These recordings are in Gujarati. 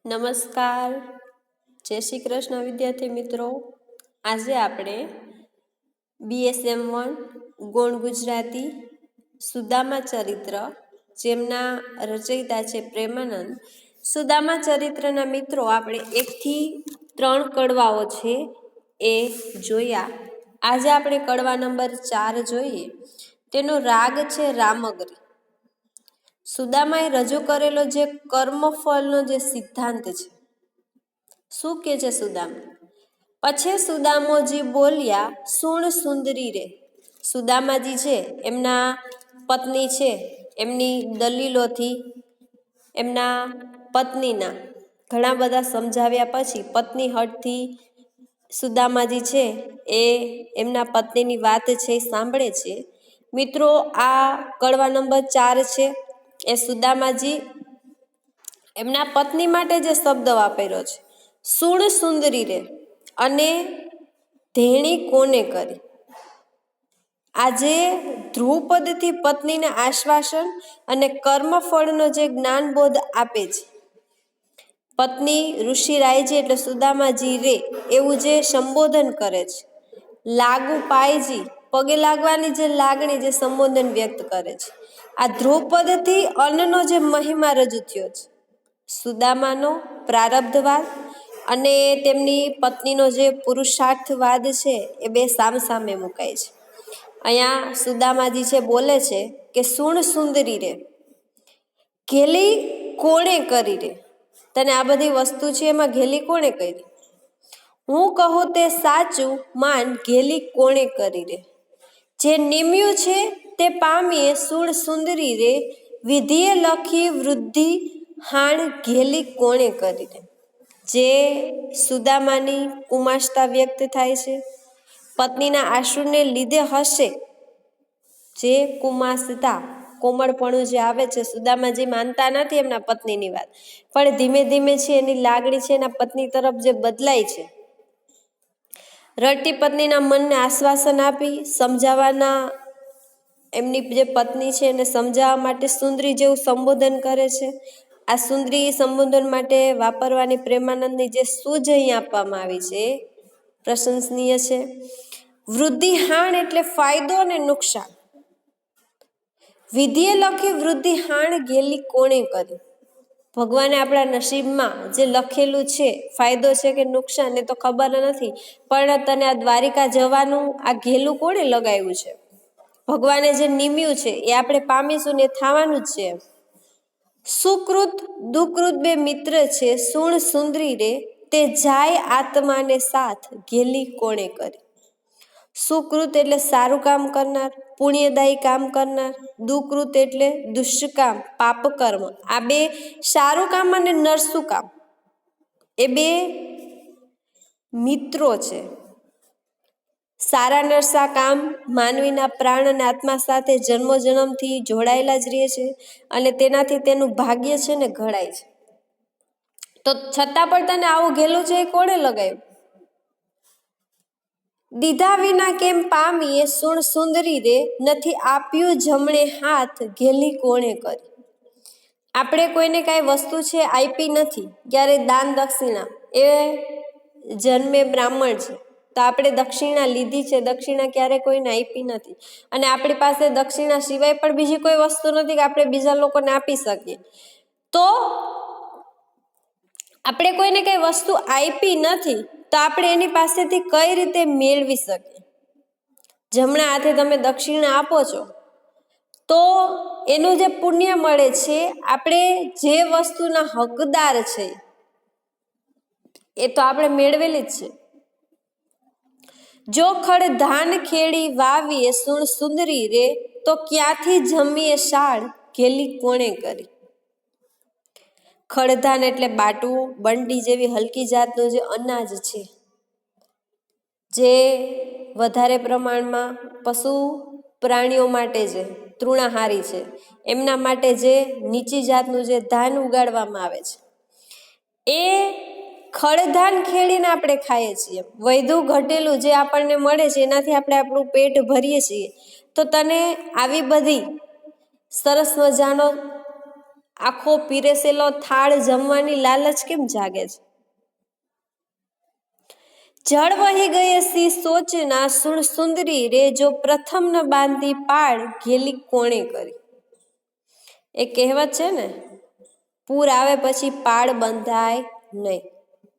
નમસ્કાર, જય શ્રી કૃષ્ણ વિદ્યાર્થી મિત્રો. આજે આપણે BSM1 ગુણ ગુજરાતી સુદામા ચરિત્ર, જેમના રચયિતા છે પ્રેમાનંદ. સુદામા ચરિત્રના મિત્રો આપણે 1 થી 3 કડવાઓ છે એ જોયા. આજે આપણે કડવા નંબર 4 જોઈએ. તેનો રાગ છે રામગરી. સુદામાએ રજૂ કરેલો જે કર્મફળનો જે સિદ્ધાંત છે, શું કે છે સુદામા? પછી સુદામોજી બોલ્યા, સુણ સુંદરી રે. સુદામાજી છે, એમના પત્ની છે, એમની દલીલોથી એમના પત્નીના ઘણા બધા સમજાવ્યા પછી પત્ની હઠથી સુદામાજી છે એ એમના પત્નીની વાત છે એ સાંભળે છે. મિત્રો, આ કડવા નંબર 4 છે એ સુદામાજી એમના પત્ની માટે જે શબ્દ વાપર્યો છે, સુણ સુંદરી રે અને ધેણી કોને કરી. આજે ધ્રુવપદથી પત્નીને આશ્વાસન અને કર્મફળનો જે જ્ઞાનબોધ આપે છે. પત્ની ઋષિ રાયજી એટલે સુદામાજી રે એવું જે સંબોધન કરે છે. લાગુ પાયજી પગે લાગવાની જે લાગણી, જે સંબોધન વ્યક્ત કરે છે. આ ધ્રુવપદથી અન્નનો જે મહિમા રજૂ થયો છે. સુદામાનો પ્રારબ્ધવાદ અને તેમની પત્નીનો જે પુરુષાર્થવાદ છે એ બે સામસામે મુકાય છે. અહીંયા સુદામાજી છે બોલે છે કે સુણ સુંદરી રે, ઘેલી કોણે કરી રે. તને આ બધી વસ્તુ છે એમાં ઘેલી કોણે કરી? હું કહું તે સાચું માન, ઘેલી કોણે કરી રે. જે નિમ્યું છે તે પામીએ સુણ સુંદરી રે, વિધિએ લખી વૃદ્ધિ હાણ, ઘેલી કોણે કરી રે. જે સુદામાની કુમાશતા વ્યક્ત થાય છે, પત્નીના આશુને લીધે હશે જે કુમાશતા, કોમળપણું જે આવે છે. સુદામાજી માનતા નથી એમના પત્નીની વાત, પણ ધીમે ધીમે છે એની લાગણી છે એના પત્ની તરફ જે બદલાય છે. રડતી પત્નીના મનને આશ્વાસન આપી સમજાવવાના એમની જે પત્ની છે એને સમજાવવા માટે સુંદરી જેવું સંબોધન કરે છે. આ સુંદરી સંબોધન માટે વાપરવાની પ્રેમાનંદની જે સૂઝ અહીં આપવામાં આવી છે પ્રશંસનીય છે. વૃદ્ધિ હાણ એટલે ફાયદો અને નુકસાન. વિધિએ લખી વૃદ્ધિ હાણ, ઘેલી કોણે કરી. ભગવાને આપણા નસીબમાં જે લખેલું છે, ફાયદો છે કે નુકસાન એ તો ખબર નથી, પણ તને આ દ્વારિકા જવાનું આ ઘેલું કોણે લગાવ્યું છે? ભગવાને જે નિમ્યું છે એ આપણે પામીશું ને થવાનું જ છે. સુકૃત દુકૃત બે મિત્ર છે, સુણ સુંદરી રે, તે જાય આત્માને સાથ, ઘેલી કોણે કરી. સુકૃત એટલે સારું કામ કરનાર, પુણ્યદાયી કામ કરનાર. દુકૃત એટલે દુષ્કામ, પાપ કર્મ. આ બે સારું કામ અને નરસું કામ એ બે મિત્રો છે. સારા નરસા કામ માનવીના પ્રાણ અને આત્મા સાથે જન્મોજન્મથી જોડાયેલા જ રહે છે અને તેનાથી તેનું ભાગ્ય છે ને ઘડાય છે. તો છતાં પણ તને આવું ઘેલું છે એ કોણે લગાવ્યું? દીધા વિના કેમ પામીએ સુણ સુંદરી રે, નથી આપ્યું જમણે હાથ, ઘેલી કોણે કરી. આપણે કોઈને કાંઈ વસ્તુ છે આપી નથી, ક્યારે દાન દક્ષિણા, એ જન્મે બ્રાહ્મણ છે તો આપણે દક્ષિણા લીધી છે, દક્ષિણા ક્યારે કોઈને આપી નથી. અને આપણી પાસે દક્ષિણા સિવાય પણ બીજી કોઈ વસ્તુ નથી કે આપણે બીજા લોકોને આપી શકીએ. તો આપણે કોઈને કઈ વસ્તુ આપી નથી તો આપણે એની પાસેથી કઈ રીતે મેળવી શકીએ? જમણા હાથે તમે દક્ષિણા આપો છો તો એનું જે પુણ્ય મળે છે, આપણે જે વસ્તુના હકદાર છે એ તો આપણે મેળવેલી જ છે. જો ખડ ધાન ખેડી વાવીએ સુણ સુંદરી રે, તો ક્યાંથી જમીએ શાળ, ઘેલી કોણે કરી. ખડધાન એટલે બાટવું, બંડી જેવી હલકી જાતનું જે અનાજ છે, જે વધારે પ્રમાણમાં પશુ પ્રાણીઓ માટે છે, તૃણાહારી છે, એમના માટે જે નીચી જાતનું જે ધાન ઉગાડવામાં આવે છે, એ ખડધાન ખેડીને આપણે ખાઈએ છીએ. વૈધું ઘટેલું જે આપણને મળે છે એનાથી આપણે આપણું પેટ ભરીએ છીએ. તો તને આવી બધી સરસ મજાનો આખો પીરસેલો થાળ જમવાની લાલચ કેમ જાગે છે? જળ વહી ગયે સી સોચના સુણ સુંદરી રે, જો પ્રથમ ન બાંધી પાળ ઘેલી કોણે કરી. એ કહેવત છે ને, પૂર આવે પછી પાળ બંધાય નહીં,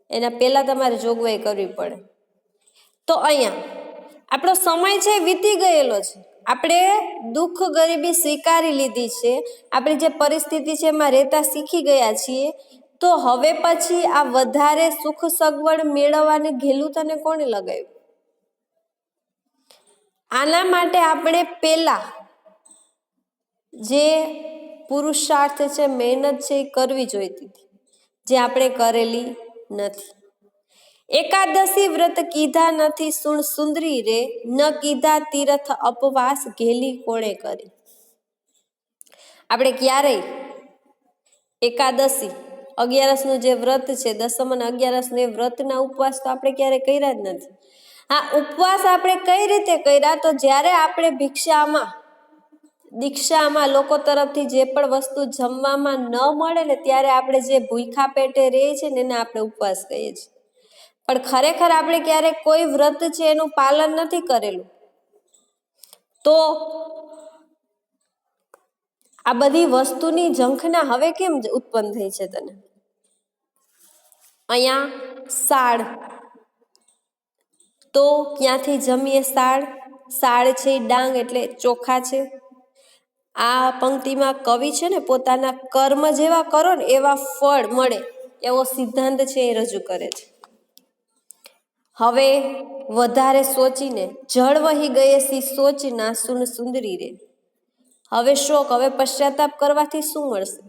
એના પહેલા તમારે જોગવાઈ કરવી પડે. તો અહીંયા આપણો સમય છે વીતી ગયેલો છે, આપણે દુઃખ ગરીબી સ્વીકારી લીધી છે, આપણી જે પરિસ્થિતિ છે એમાં રહેતા શીખી ગયા છીએ. તો હવે પછી આ વધારે સુખ સગવડ મેળવવાની ઘેલું તને કોણે લગાવ્યું? આના માટે આપણે પહેલા જે પુરુષાર્થ છે, મહેનત છે, એ કરવી જોઈતી હતી, જે આપણે કરેલી નથી. એકાદશી વ્રત કીધા નથી સુણ સુંદરી રે, ન કીધા તીર્થ અપવાસ ઘેલી કોણે કરી. આપણે ક્યારેય એકાદશી 11નું જે વ્રત છે, દસમ અને 11નું એ વ્રતના ઉપવાસ તો આપણે ક્યારેય કર્યા જ નથી. આ ઉપવાસ આપણે કઈ રીતે કર્યા? તો જ્યારે આપણે દીક્ષામાં લોકો તરફથી જે પણ વસ્તુ જમવામાં ન મળે ને, ત્યારે આપણે જે ભૂખ્યા પેટે રહીએ છીએ ને એને આપણે ઉપવાસ કહીએ છીએ. પણ ખરેખર આપણે ક્યારેક કોઈ વ્રત છે એનું પાલન નથી કરેલું. તો આ બધી વસ્તુની ઝંખના હવે કેમ ઉત્પન્ન થઈ છે તને? અહીંયા સાળ, તો ક્યાંથી જમીએ? સાળ છે એ ડાંગ એટલે ચોખા છે. આ પંક્તિમાં કવિ છે ને પોતાના કર્મ જેવા કરો ને એવા ફળ મળે એવો સિદ્ધાંત છે એ રજૂ કરે છે. હવે વધારે સોચીને જળ વહી ગયે સી સોચના સુન સુંદરી રે. હવે શોક, હવે પશ્ચાતાપ કરવાથી શું મળશે?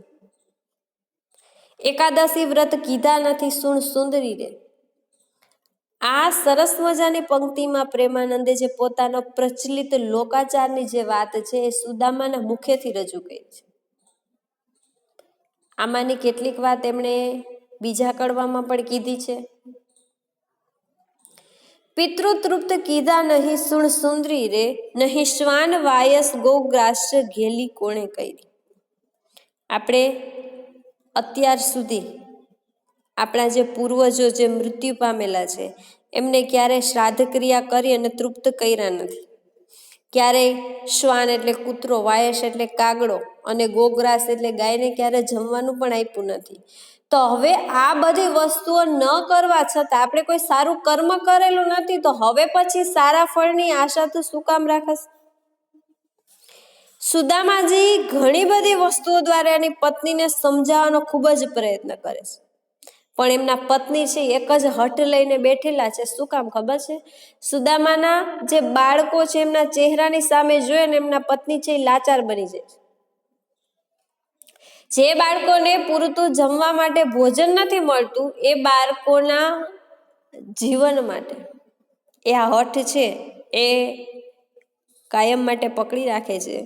એકાદશી વ્રત કીધા નથી સુણ સુંદરી રે. આ સરસ મજાની પંક્તિમાં પ્રેમાનંદે જે પોતાનો પ્રચલિત લોકાચારની જે વાત છે એ સુદામાના મુખેથી રજૂ કરી છે. આમાંની કેટલીક વાત એમણે બીજા કડવામાં પણ કીધી છે. પિતૃતૃપ્ત કીધા નહીં સુણ સુંદરી રે, નહીં શ્વાન વાયસ ગોગ્રાસ ઘેલી કોણે કરી. આપણે અત્યાર સુધી આપણા જે પૂર્વજો જે મૃત્યુ પામેલા છે એમને ક્યારેય શ્રાદ્ધ ક્રિયા કરી અને તૃપ્ત કર્યા નથી. ક્યારેય શ્વાન એટલે કૂતરો, વાયસ એટલે કાગડો અને ગોગ્રાસ એટલે ગાયને ક્યારે જમવાનું પણ આપ્યું નથી. તો હવે આ બધી વસ્તુઓ ન કરવા છતાં આપણે કોઈ સારું કર્મ કરેલું નથી, તો હવે પછી સારા ફળની આશા તો શું કામ રાખશે? સુદામાજી ઘણી બધી વસ્તુઓ દ્વારા એની પત્નીને સમજાવવાનો ખૂબ જ પ્રયત્ન કરે છે, પણ એમના પત્ની છે એક જ હઠ લઈને બેઠેલા છે. શું કામ ખબર છે? સુદામાના જે બાળકો છે એમના ચહેરાની સામે જોઈએ ને એમના પત્ની છે એ લાચાર બની જાય. જે બાળકોને પૂરતું જમવા માટે ભોજન નથી મળતું એ બાળકોના જીવન માટે એ આ હઠ છે એ કાયમ માટે પકડી રાખે છે.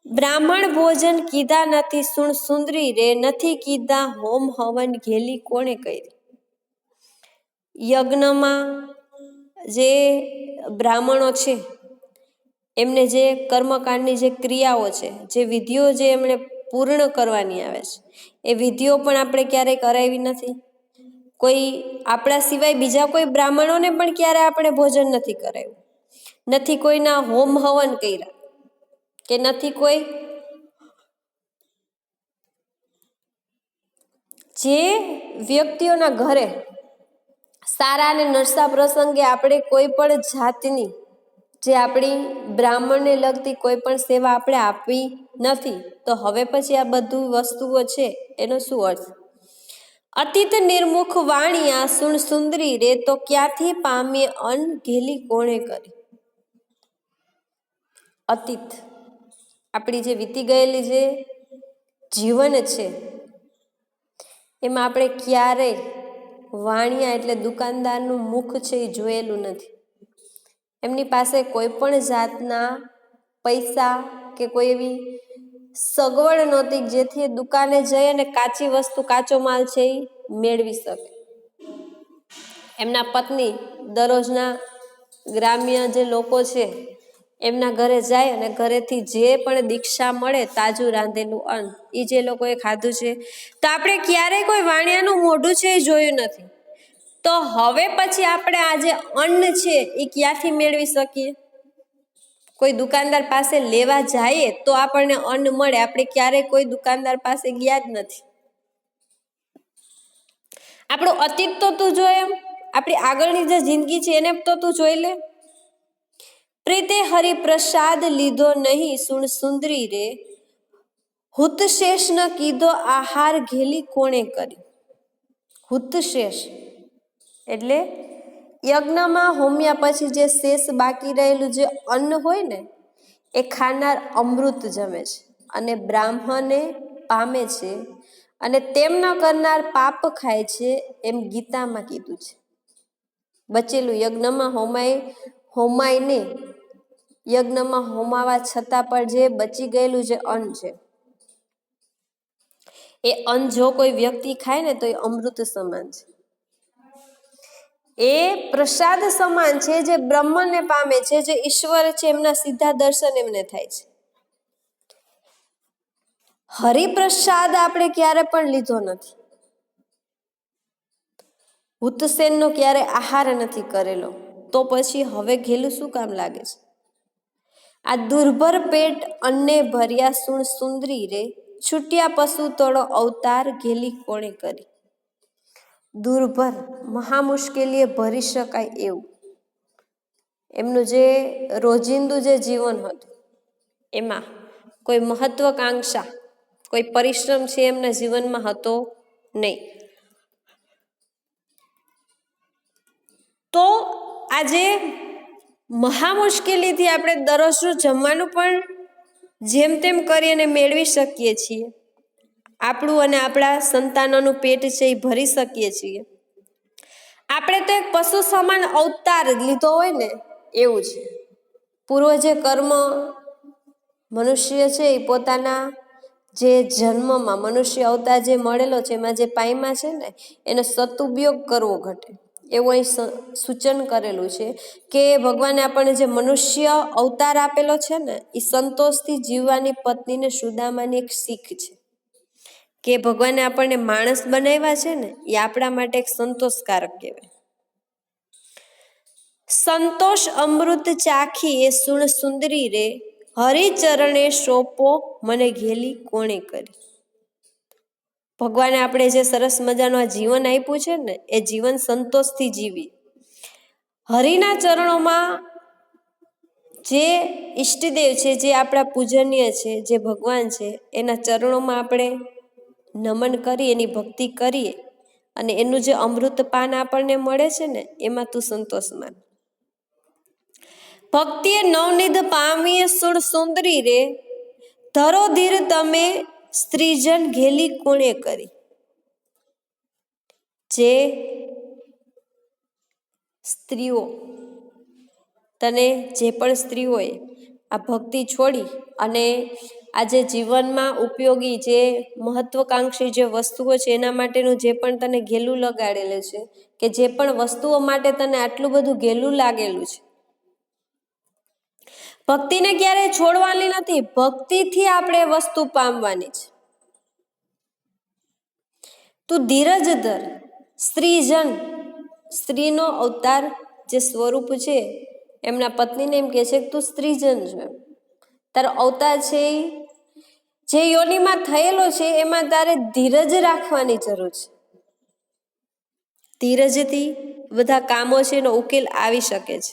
બ્રાહ્મણ ભોજન કીધા નથી સુણ સુંદરી રે, નથી કીધા હોમ હવન ઘેલી કોણે કરી. યજ્ઞમાં જે બ્રાહ્મણો છે એમને જે કર્મકાંડની જે ક્રિયાઓ છે, જે વિધિઓ જે એમણે પૂર્ણ કરવાની આવે છે, એ વિધિઓ પણ આપણે ક્યારેય કરાવી નથી. કોઈ આપણા સિવાય બીજા કોઈ બ્રાહ્મણોને પણ ક્યારે આપણે ભોજન નથી કરાવ્યું, નથી કોઈના હોમ હવન કર્યા, કે નથી કોઈ જે વ્યક્તિઓના ઘરે સારા અને નરસા પ્રસંગે આપણે કોઈ પણ જાતની જે આપણી બ્રાહ્મણને લગતી કોઈ પણ સેવા આપણે આપી નથી. તો હવે પછી આ બધું વસ્તુઓ છે એનો શું અર્થ? અતીત નિર્મુખ વાણિયા સુણ સુંદરી રે, તો ક્યાંથી પામીએ અન ઘેલી કોણે કરી. અતીત આપણી જે વીતી ગયેલી જે જીવન છે એમાં આપણે ક્યારેય વાણિયા એટલે દુકાનદારનું મુખ છે એ જોયેલું નથી. એમની પાસે કોઈ પણ જાતના પૈસા કે કોઈ એવી સગવડ નહોતી જેથી દુકાને જઈ અને કાચી વસ્તુ, કાચો માલ છે એ મેળવી શકે. એમના પત્ની દરરોજના ગ્રામ્ય જે લોકો છે એમના ઘરે જાય અને ઘરેથી જે પણ દીક્ષા મળે તાજું રાંધેલું અન્ન એ જે લોકોએ ખાધું છે. તો આપણે ક્યારેય કોઈ વાણિયાનું મોઢું છે એ જોયું નથી. તો હવે પછી આપણે આ જે અન્ન છે એ ક્યાંથી મેળવી શકીએ? કોઈ દુકાનદાર પાસે લેવા જઈએ તો આપણને અન્ન મળે. આપણે ક્યારેય કોઈ દુકાનદાર પાસે ગયા જ નથી. આપણું અતીત તો તું જોયે, આપણી આગળની જે જિંદગી છે એને તો તું જોઈ લે. પ્રીતે હરિપ્રસાદ લીધો નહીં સુણ સુંદરી રે, હુતશેષ ન કીધો આહાર ઘેલી કોણે કરી. હુતશેષ એટલે યજ્ઞમાં હોમ્યા પછી જે શેષ બાકી રહેલું જે અન્ન હોય ને એ ખાનાર અમૃત જમે છે અને બ્રાહ્મણે પામે છે, અને તેમ ન કરનાર પાપ ખાય છે, એમ ગીતામાં કીધું છે. બચેલું યજ્ઞમાં હોમાઈને યજ્ઞમાં હોમાવા છતાં પણ જે બચી ગયેલું જે અન્ન છે એ અન્ન જો કોઈ વ્યક્તિ ખાય ને તો એ અમૃત સમાન છે. એ પ્રસાદ સમાન છે જે બ્રહ્મને પામે છે, જે ઈશ્વર છે એમના સીધા દર્શન એમને થાય છે. હરિપ્રસાદ આપણે ક્યારે પણ લીધો નથી. હુતસેનનો ક્યારે આહાર નથી કરેલો, તો પછી હવે ઘેલું શું કામ લાગે છે? આ દુર્ભર પેટ અન્ને ભર્યા સુણ સુંદરી રે, છૂટ્યા પશુ તળો અવતાર ઘેલી કોણે કરી. દુર્ભર મહા મુશ્કેલીએ ભરી શકાય એવું એમનું જે રોજિંદુ જે જીવન હતું એમાં કોઈ મહત્વાકાંક્ષા, કોઈ પરિશ્રમ છે એમના જીવનમાં હતો નહીં. તો આજે મહા મુશ્કેલીથી આપણે દરરોજનું જમવાનું પણ જેમ તેમ કરી અને મેળવી શકીએ છીએ. આપણું અને આપણા સંતાનોનું પેટ છે એ ભરી શકીએ છીએ. આપણે તો એક પશુ સમાન અવતાર લીધો હોય ને એવું છે. પૂર્વ જે કર્મ મનુષ્ય છે એ પોતાના જે જન્મમાં મનુષ્ય અવતાર જે મળેલો છે એમાં જે પાયમાં છે ને એનો સદુપયોગ કરવો ઘટે એવું અહીં સૂચન કરેલું છે કે ભગવાને આપણને જે મનુષ્ય અવતાર આપેલો છે ને એ સંતોષથી જીવવાની પત્નીને સુદામાની એક શીખ છે કે ભગવાને આપણને માણસ બનાવ્યા છે ને એ આપણા માટે એક સંતોષકારક કહેવાય. સંતોષ અમૃત ચાખી એ સુણ સુંદરી રે, હરિચરણે સોંપો મને ઘેલી કોણે કરી. ભગવાને આપણે જે સરસ મજાનું આ જીવન આપ્યું છે ને એ જીવન સંતોષથી જીવી. હરિના ચરણોમાં જે ઈષ્ટદેવ છે, જે આપણા પૂજનીય છે, જે ભગવાન છે એના ચરણોમાં આપણે નમન કરીએ, એની ભક્તિ કરીએ અને એનું જે અમૃત પાન આપણને મળે છે ને એમાં તું સંતોષ માન. ભક્તિએ નવનિધ પામીએ સુણ સુંદરી રે, ધરો ધીર તમે સ્ત્રીજન ઘેલી કોણે કરી. જે સ્ત્રીઓ તને જે પણ સ્ત્રીઓએ આ ભક્તિ છોડી અને આજે જીવનમાં ઉપયોગી જે મહત્વકાંક્ષી જે વસ્તુઓ છે એના માટેનું જે પણ તને ઘેલું લગાડેલું છે કે જે પણ વસ્તુઓ માટે તને આટલું બધું ઘેલું લાગેલું છે, ભક્તિને ક્યારેય છોડવાની નથી. ભક્તિથી આપણે વસ્તુ પામવાની છે. તું ધીરજ ધર. સ્ત્રીજન સ્ત્રીનો અવતાર જે સ્વરૂપ છે એમના પત્નીને એમ કહે છે કે તું સ્ત્રીજન છે, તારો અવતાર છે જે યોનિમાં થયેલો છે એમાં તારે ધીરજ રાખવાની જરૂર છે. ધીરજથી બધા કામો છે એનો ઉકેલ આવી શકે છે.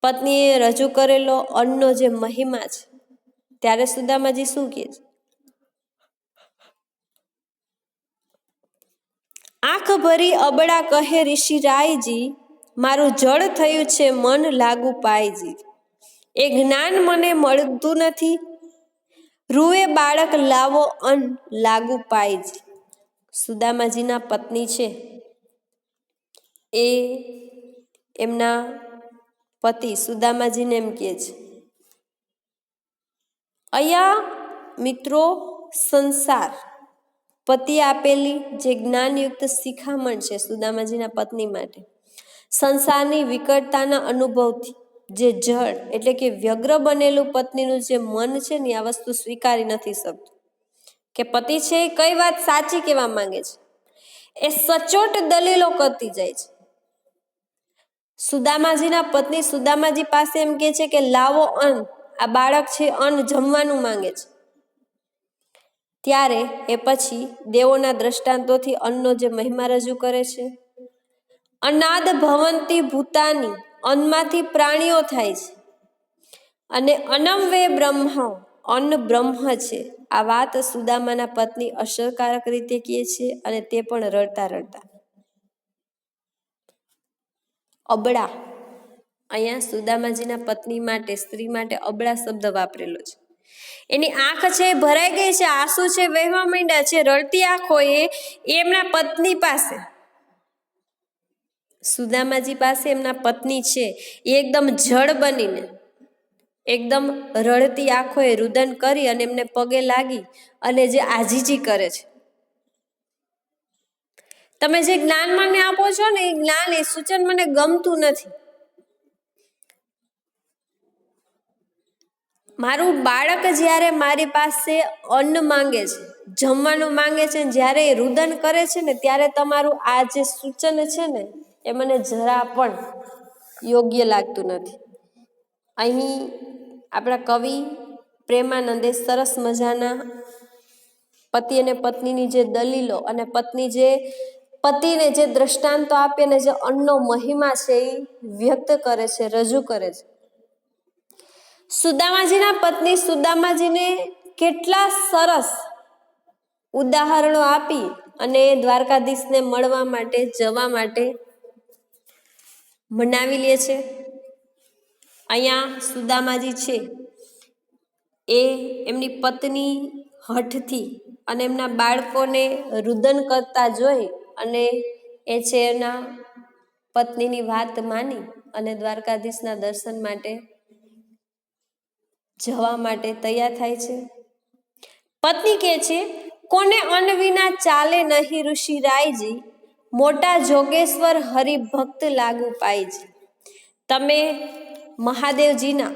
પત્નીએ રજૂ કરેલો અન્નનો જે મહિમા છે ત્યારે સુદામાજી શું કહે છે? આંખ ભરી અબડા કહે ઋષિરાયજી, મારું જળ થયું છે મન લાગુ પાયજી. એ જ્ઞાન મને મળતું નથી, રૂએ બાળક લાવો અન્ન લાગુ પાયજી. સુદામાજીના પત્ની છે એ એમના પતિ સુદામાજીને એમ કહે છે, અહીંયા મિત્રો સંસાર પતિએ આપેલી જે જ્ઞાનયુક્ત શિખામણ છે સુદામાજીના પત્ની માટે, સંસારની વિકટતાના અનુભવથી જે જળ એટલે કે વ્યગ્ર બનેલું પત્નીનું જે મન છે ને આ વસ્તુ સ્વીકારી નથી શકતું કે પતિ છે એ કઈ વાત સાચી કહેવા માંગે છે. એ સચોટ દલીલો કરતી જાય છે. સુદામાજીના પત્ની સુદામાજી પાસે એમ કહે છે કે લાવો અન્ન, આ બાળક છે અન્ન જમવાનું માંગે છે. ત્યારે એ પછી દેવોના દ્રષ્ટાંતોથી અન્નનો જે મહિમા રજૂ કરે છે. અનાદ ભવંતી ભૂતાની, અન્નમાંથી પ્રાણીઓ થાય છે. અને અનમ વે બ્રહ્મ, અન્ન બ્રહ્મ છે. આ વાત સુદામાના પત્ની અસરકારક રીતે કહે છે અને તે પણ રડતા રડતા. અબળા, અહીંયા સુદામાજીના પત્ની માટે, સ્ત્રી માટે અબળા શબ્દ વાપરેલો છે. એની આંખ છે એ ભરાઈ ગઈ છે, આંસુ છે વહેવા માંડ્યા છે. રડતી આંખો એ એમના પત્ની પાસે, સુદામાજી પાસે એમના પત્ની છે એ એકદમ જળ બનીને, એકદમ રડતી આંખોએ રુદન કરી અને એમને પગે લાગી અને જે આજીજી કરે છે. તમે જે જ્ઞાન મને આપો છો ને એ જ્ઞાન, એ સૂચન મને ગમતું નથી. મારું બાળક જ્યારે મારી પાસે અન્ન માંગે છે, જમવાનું માંગે છે, જ્યારે એ રુદન કરે છે ને ત્યારે તમારું આ જે સૂચન છે ને એ મને જરા પણ યોગ્ય લાગતું નથી. અહીં આપણા કવિ પ્રેમાનંદે સરસ મજાના પતિ અને પત્નીની જે દલીલો અને પતિને જે દ્રષ્ટાંતો આપે ને જે અન્નનો મહિમા છે એ વ્યક્ત કરે છે, રજૂ કરે છે. સુદામાજીના પત્ની સુદામાજીને કેટલા સરસ ઉદાહરણો આપી અને દ્વારકાધીશને મળવા માટે, જવા માટે મનાવી લે છે. અહીંયા સુદામાજી છે એ એમની પત્ની હઠથી અને એમના બાળકોને રુદન કરતા જોઈ અને એ છે એના પત્નીની વાત માની અને દ્વારકાધીશના દર્શન માટે જવા માટે તૈયાર થાય છે. પત્ની કહે છે, કોને અન્ન વિના ચાલે નહીં ઋષિરાયજી, મોટા જોગેશ્વર હરિભક્ત લાગુ પાયજી. તમે મહાદેવજીના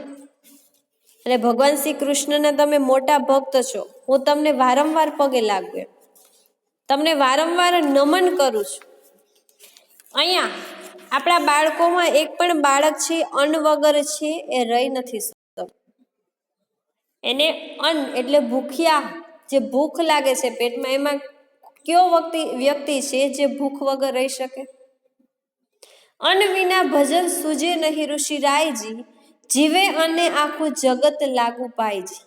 અને ભગવાન શ્રી કૃષ્ણના તમે મોટા ભક્ત છો, હું તમને વારંવાર પગે લાગુ, તમને વારંવાર નમન કરું છું. અહીંયા આપણા બાળકોમાં એક પણ બાળક છે અન્ન વગર છે એ રહી નથી શકતો. એને અન્ન એટલે ભૂખ્યા, જે ભૂખ લાગે છે પેટમાં, એમાં કયો વ્યક્તિ છે જે ભૂખ વગર રહી શકે? અન્ન વિના ભજન સૂજે નહીં ઋષિરાયજી, જીવે અને આખું જગત લાગુ પાયજી.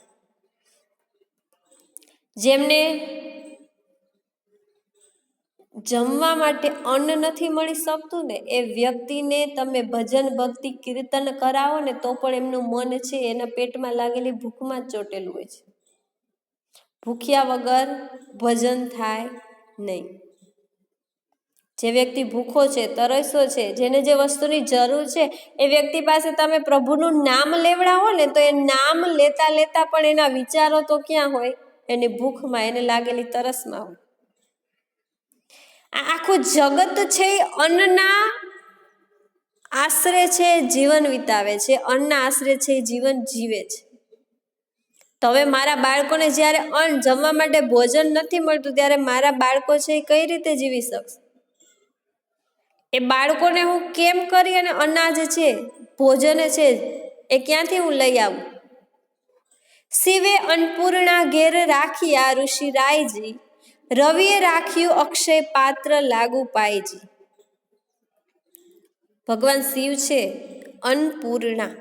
જેમને જમવા માટે અન્ન નથી મળી શકતું ને એ વ્યક્તિને તમે ભજન ભક્તિ કીર્તન કરાવો ને તો પણ એમનું મન છે એના પેટમાં લાગેલી ભૂખમાં જ ચોટેલું હોય છે. ભૂખ્યા વગર ભજન થાય નહીં. જે વ્યક્તિ ભૂખો છે, તરસ્યો છે, જેને જે વસ્તુની જરૂર છે એ વ્યક્તિ પાસે તમે પ્રભુનું નામ લેવડાવો ને તો એ નામ લેતા લેતા પણ એના વિચારો તો ક્યાં હોય? એની ભૂખમાં, એને લાગેલી તરસમાં હોય. આ આખું જગત છે અન્નના આશરે છે જીવન વિતાવે છે, અન્નના આશરે છે જીવન જીવે છે. તો હવે મારા બાળકોને જ્યારે અન્ન, જમવા માટે ભોજન નથી મળતું ત્યારે મારા બાળકો છે એ કઈ રીતે જીવી શકશે? એ બાળકોને હું કેમ કરી અને અનાજ છે, ભોજન છે એ ક્યાંથી હું લઈ આવું? શિવે અન્નપૂર્ણા ઘેર રાખ્યા ઋષિરાયજી, રવિએ રાખ્યું અક્ષય પાત્ર લાગુ પાયજી. ભગવાન શિવ છે અન્નપૂર્ણા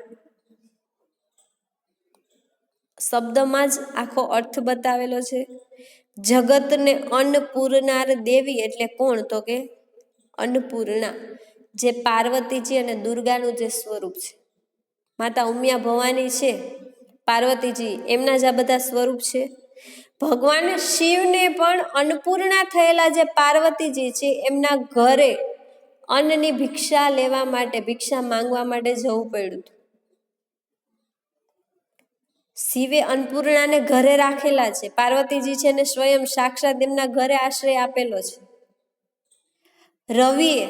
શબ્દમાં જ આખો અર્થ બતાવેલો છે. જગતને અન્ન પૂરનાર દેવી એટલે કોણ? તો કે અન્નપૂર્ણા, જે પાર્વતીજી અને દુર્ગાનું જે સ્વરૂપ છે. માતા ઉમિયા ભવાની છે, પાર્વતીજી, એમના જ આ બધા સ્વરૂપ છે. ભગવાન શિવને પણ અન્નપૂર્ણા થયેલા જે પાર્વતીજી છે એમના ઘરે અન્નની ભિક્ષા લેવા માટે, ભિક્ષા માંગવા માટે જવું પડ્યું. શિવે અન્નપૂર્ણાને ઘરે રાખેલા છે, પાર્વતીજી છે ને સ્વયં સાક્ષાત એમના ઘરે આશ્રય આપેલો છે. રવિએ,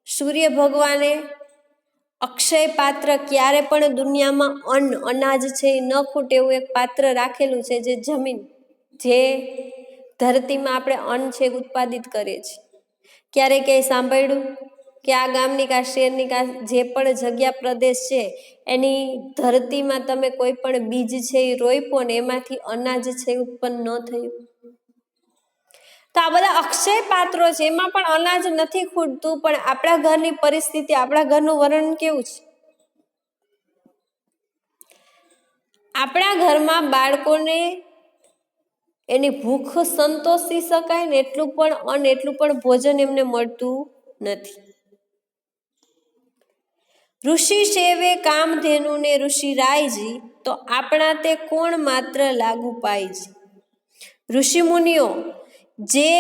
સૂર્ય ભગવાને અક્ષય પાત્ર ક્યારે પણ દુનિયામાં અનાજ છે એ ન ખૂટે એવું એક પાત્ર રાખેલું છે, જે જમીન, જે ધરતીમાં આપણે અન્ન છે ઉત્પાદિત કરીએ છીએ. ક્યારે ક્યાંય સાંભળ્યું કે આ ગામની કા શહેરની કા જે પણ જગ્યા પ્રદેશ છે એની ધરતીમાં તમે કોઈ પણ બીજ છે એ રોપ્યો ને એમાંથી અનાજ છે ઉત્પન્ન ન થયું? તો આ બધા અક્ષય પાત્રો છે, એમાં પણ અનાજ નથી ખૂટતું, પણ આપણા ઘરની પરિસ્થિતિ, આપણા ઘરનું વર્ણન કેવું છે? આપણા ઘરમાં બાળકોને એની ભૂખ સંતોષી શકાય ને એટલું પણ અન્ન, એટલું પણ ભોજન એમને મળતું નથી. ઋષિ સેવે કામધેનુ ને ઋષિ રાયજી, તો આપણા તે કોણ માત્ર લાગુ પાયજી. ઋષિ મુનિઓ જે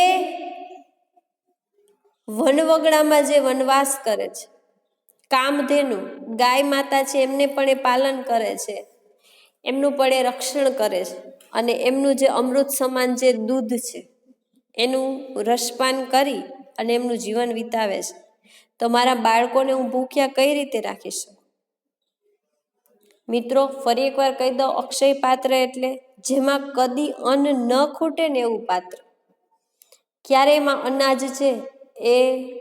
વનવગડામાં જે વનવાસ કરે છે, કામધેનુ ગાય માતા છે એમને પણ એ પાલન કરે છે, એમનું પણ એ રક્ષણ કરે છે, અને એમનું જે અમૃત સમાન જે દૂધ છે એનું રસપાન કરી અને એમનું જીવન વિતાવે છે. તો મારા બાળકોને હું ભૂખ્યા કઈ રીતે રાખી શકું? મિત્રો, ફરી એકવાર કહી દઉં, અક્ષય પાત્ર એટલે જેમાં કદી અન્ન ન ખૂટે ને એવું પાત્ર. ક્યારે એમાં અનાજ છે એ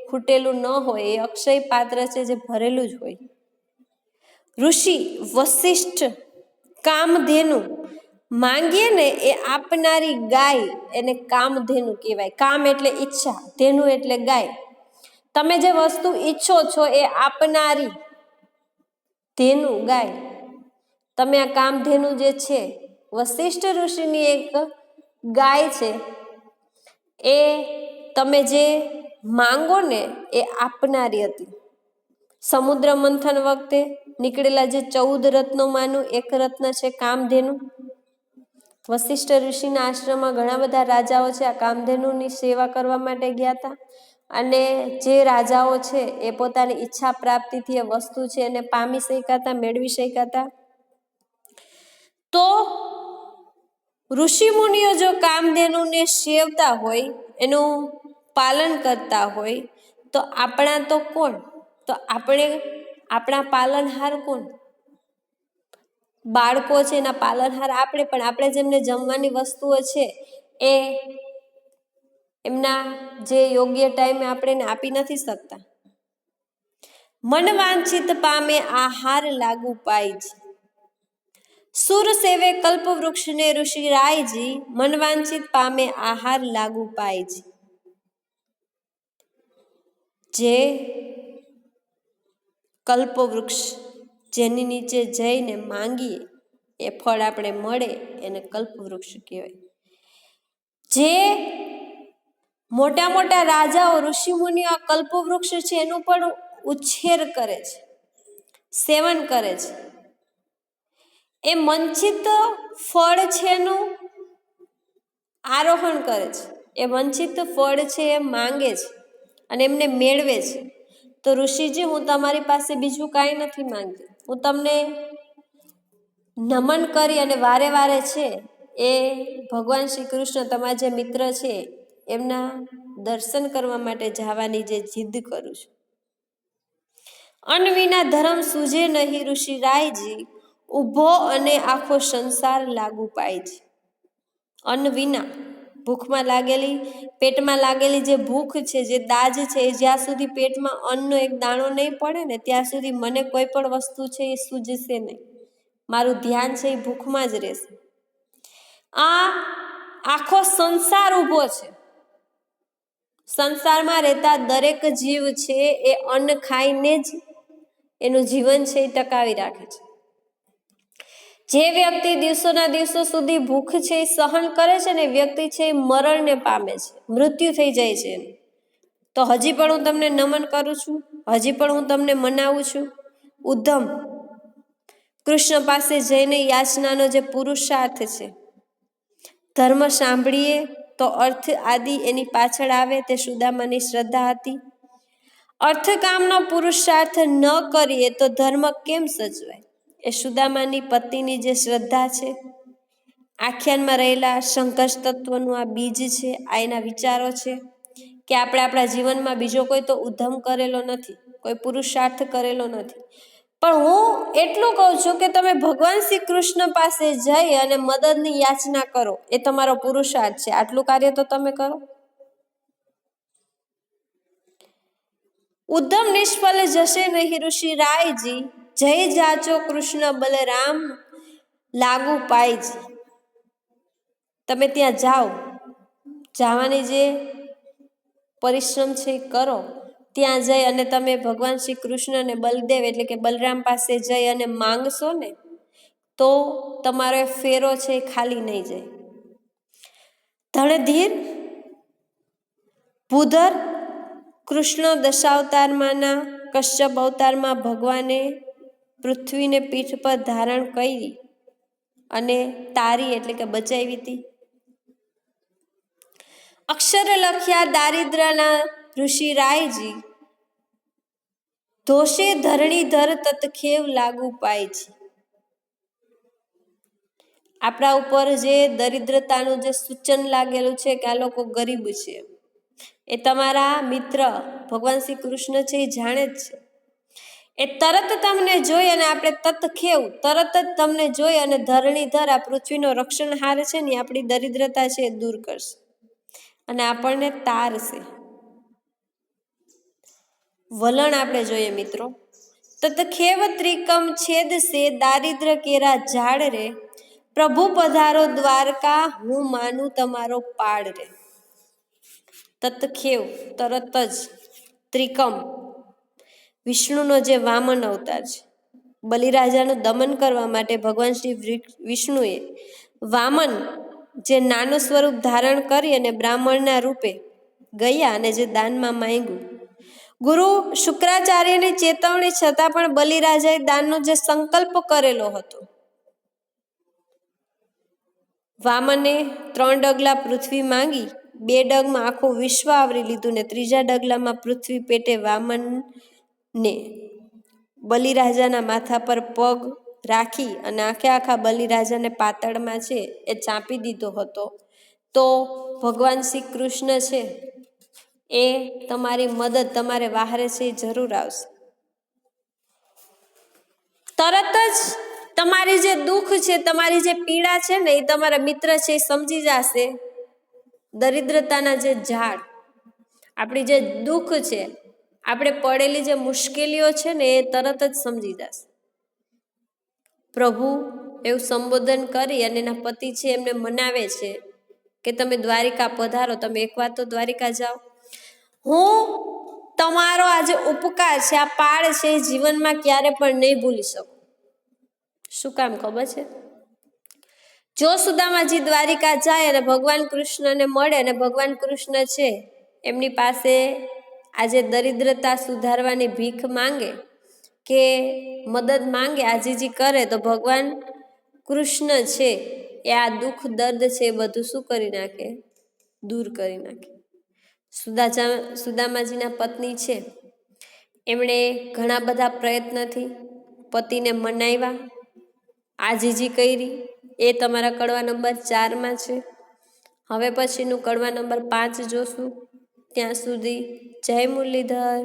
ખૂટેલું ન હોય, એ અક્ષય પાત્ર છે જે ભરેલું જ હોય. ઋષિ વશિષ્ઠ કામધેનુ માંગીએ ને એ આપનારી ગાય, એને કામધેનુ કહેવાય. કામ એટલે ઈચ્છા, ધેનુ એટલે ગાય. તમે જે વસ્તુ ઈચ્છો છો એ આપનારી ધેનુ ગાય. તમે આ કામધેનુ જે છે, વશિષ્ઠ ઋષિની એક ગાય છે, એ તમે જે માંગો ને એ આપનારી હતી. સમુદ્ર મંથન વખતે નીકળેલા જે 14 રત્નોમાંનું એક રત્ન છે કામધેનુ. વશિષ્ઠ ઋષિના આશ્રમમાં ઘણા બધા રાજાઓ છે આ કામધેનુની સેવા કરવા માટે ગયા હતા, અને જે રાજાઓ છે એ પોતાની ઈચ્છા પ્રાપ્તિથી એ વસ્તુ છે એને પામી શક્યા હતા, મેળવી શક્યા હતા. તો ઋષિ મુનિઓ જો કામધેનુને સેવતા હોય, એનું પાલન કરતા હોય, તો આપણા તો કોણ? તો આપણા પાલનહાર કોણ? બાળકો છે એના પાલનહાર આપણે, પણ આપણે જેમને જમવાની વસ્તુઓ છે એ એમના જે યોગ્ય ટાઈમે આપણે એને આપી નથી શકતા. મન વાંછિત પામે આહાર લાગુ પાયજી. સુર સેવે કલ્પ વૃક્ષને ઋષિ રાયજી, મન વાંછિત પામે આહાર લાગુ પાયજી. જે કલ્પવૃક્ષ, જેની નીચે જઈને માંગીએ એ ફળ આપણે મળે, એને કલ્પવૃક્ષ કહેવાય. જે મોટા મોટા રાજાઓ, ઋષિમુનિઓ આ કલ્પવૃક્ષ છે એનું પણ ઉછેર કરે છે, સેવન કરે છે. એ વંચિત ફળ છે એનું આરોહણ કરે છે, એ વંચિત ફળ છે એ માંગે છે અને એમને મેળવે છે. તો ઋષિજી, હું તમારી પાસે બીજું કાંઈ નથી માંગતી, હું તમને નમન કરી અને વારે વારે છે એ ભગવાન શ્રી કૃષ્ણ, તમારા જે મિત્ર છે, એમના દર્શન કરવા માટે જવાની જે જીદ કરું છું. અન્ન વિના ધર્મ સૂજે નહીં ઋષિ રાયજી, ઊભો અને આખો સંસાર લાગુ પાયજી. અન્ન વિના, ભૂખમાં લાગેલી, પેટમાં લાગેલી જે ભૂખ છે, જે દાજ છે, એ જ્યાં સુધી પેટમાં અન્નનો એક દાણો નહીં પડે ને ત્યાં સુધી મને કોઈ પણ વસ્તુ છે એ સૂજશે નહીં. મારું ધ્યાન છે એ ભૂખમાં જ રહેશે. આ આખો સંસાર ઊભો છે. સંસારમાં રહેતા દરેક જીવ છે એ અન્ન ખાઈને જ એનું જીવન છે એ ટકાવી રાખે છે. જે વ્યક્તિ દિવસોના દિવસો સુધી ભૂખ છે એ સહન કરે છે ને, વ્યક્તિ છે એ મરણને પામે છે, મૃત્યુ થઈ જાય છે. તો હજી પણ હું તમને નમન કરું છું, હજી પણ હું તમને મનાવું છું. ઉદ્ધમ કૃષ્ણ પાસે જઈને યાચનાનો જે પુરુષાર્થ છે, ધર્મ સાંભળીએ તો અર્થ આદિ એની પાછળ આવે, તે સુદામાની શ્રદ્ધા હતી. અર્થકામનો પુરુષાર્થ ન કરીએ તો ધર્મ કેમ સચવાય? એ સુદામાની પત્નીની જે શ્રદ્ધા છે, આખ્યાનમાં રહેલા સંઘર્ષ તત્વનું આ બીજ છે, આ એના વિચારો છે કે આપણે આપણા જીવનમાં બીજો કોઈ તો ઉદ્ધમ કરેલો નથી. કોઈ પુરુષાર્થ કરેલો નથી. પણ હું એટલું કહું છું કે તમે ભગવાન શ્રી કૃષ્ણ પાસે જઈ અને મદદની યાચના કરો, એ તમારો પુરુષાર્થ છે. આટલું કાર્ય તો તમે કરો. ઉદ્ધમ નિષ્ફળ જશે નહીં ઋષિ રાયજી, જય જાચો કૃષ્ણ બલરામ લાગુ પાયજી. તમે ત્યાં જાઓ, જવાની જે પરિશ્રમ છે એ કરો. ત્યાં જઈ અને તમે ભગવાન શ્રી કૃષ્ણ અને બલદેવ એટલે કે બલરામ પાસે જઈ અને માંગશો ને, તો તમારો ફેરો છે એ ખાલી નહીં જાય. ધણધીર ભૂધર કૃષ્ણ દશાવતારમાંના કશ્યપ અવતારમાં ભગવાને પૃથ્વીને પીઠ પર ધારણ કરી અને તારી એટલે કે બચાવી હતી. અક્ષર લખ્યા દારિદ્રના ઋષિ રાયજી, ધોષે ધરણીધર તત્ખેવ લાગુ પાય છે. આપણા ઉપર જે દરિદ્રતાનું જે સૂચન લાગેલું છે કે આ લોકો ગરીબ છે, એ તમારા મિત્ર ભગવાન શ્રી કૃષ્ણ છે એ જાણે જ છે. એ તરત તમને જોઈ અને આપણે તત્ખેવ તરત જ તમને જોઈ અને ધરણીધર આ પૃથ્વીનો રક્ષણહાર છે ને આપણી દરિદ્રતા છે એ દૂર કરશે અને આપણને તારશે. વલણ આપણે જોઈએ મિત્રો. તત્ખેવ ત્રિકમ છેદ સે દારિદ્ર કેરા ઝાડ રે, પ્રભુ પધારો દ્વારકા હું માનું તમારો પાડ રે. તત્ખેવ તરત જ, ત્રિકમ વિષ્ણુનો જે વામન અવતાર છે, બલિરાજાનું દમન કરવા માટે ભગવાન શ્રી વિષ્ણુએ વામન જે નાનું સ્વરૂપ ધારણ કરી અને બ્રાહ્મણના રૂપે ગયા અને જે દાનમાં માંગ્યું. ગુરુ શુક્રાચાર્યની ચેતવણી છતાં પણ બલિરાજાએ દાનનો જે સંકલ્પ કરેલો હતો, વામને 3 ડગલા પૃથ્વી માંગી, 2 ડગમાં આખું વિશ્વ આવરી લીધું ને 3જા ડગલામાં પૃથ્વી પેટે વામનને બલિરાજાના માથા પર પગ રાખી અને આખા બલિરાજાને પાતળમાં છે એ ચાંપી દીધો હતો. તો ભગવાન શ્રી કૃષ્ણ છે એ તમારી મદદ તમારે વહારે છે એ જરૂર આવશે. તરત જ તમારી જે દુઃખ છે, તમારી જે પીડા છે ને એ તમારા મિત્ર છે એ સમજી જશે. દરિદ્રતાના જે ઝાડ, આપણી જે દુઃખ છે, આપણે પડેલી જે મુશ્કેલીઓ છે ને એ તરત જ સમજી જશે. પ્રભુ એવું સંબોધન કરી અને એના પતિ છે એમને મનાવે છે કે તમે દ્વારિકા પધારો, તમે એકવાર તો દ્વારિકા જાઓ. હું તમારો આ જે ઉપકાર છે, આ પાળ છે, જીવનમાં ક્યારે પણ નહીં ભૂલી શકું. શું કામ ખબર છે? જો સુદામાજી દ્વારિકા જાય અને ભગવાન કૃષ્ણને મળે અને ભગવાન કૃષ્ણ છે એમની પાસે આજે દરિદ્રતા સુધારવાની ભીખ માંગે કે મદદ માંગે, આજીજી કરે, તો ભગવાન કૃષ્ણ છે એ આ દુઃખ દર્દ છે એ બધું શું કરી નાખે? દૂર કરી નાખે. સુદામાજીના પત્ની છે એમણે ઘણા બધા પ્રયત્નથી પતિને મનાવ્યા, આજીજી કરી. એ તમારા કડવા નંબર 4માં છે. હવે પછીનું કડવા નંબર 5 જોશું. ત્યાં સુધી જય મુરલીધર.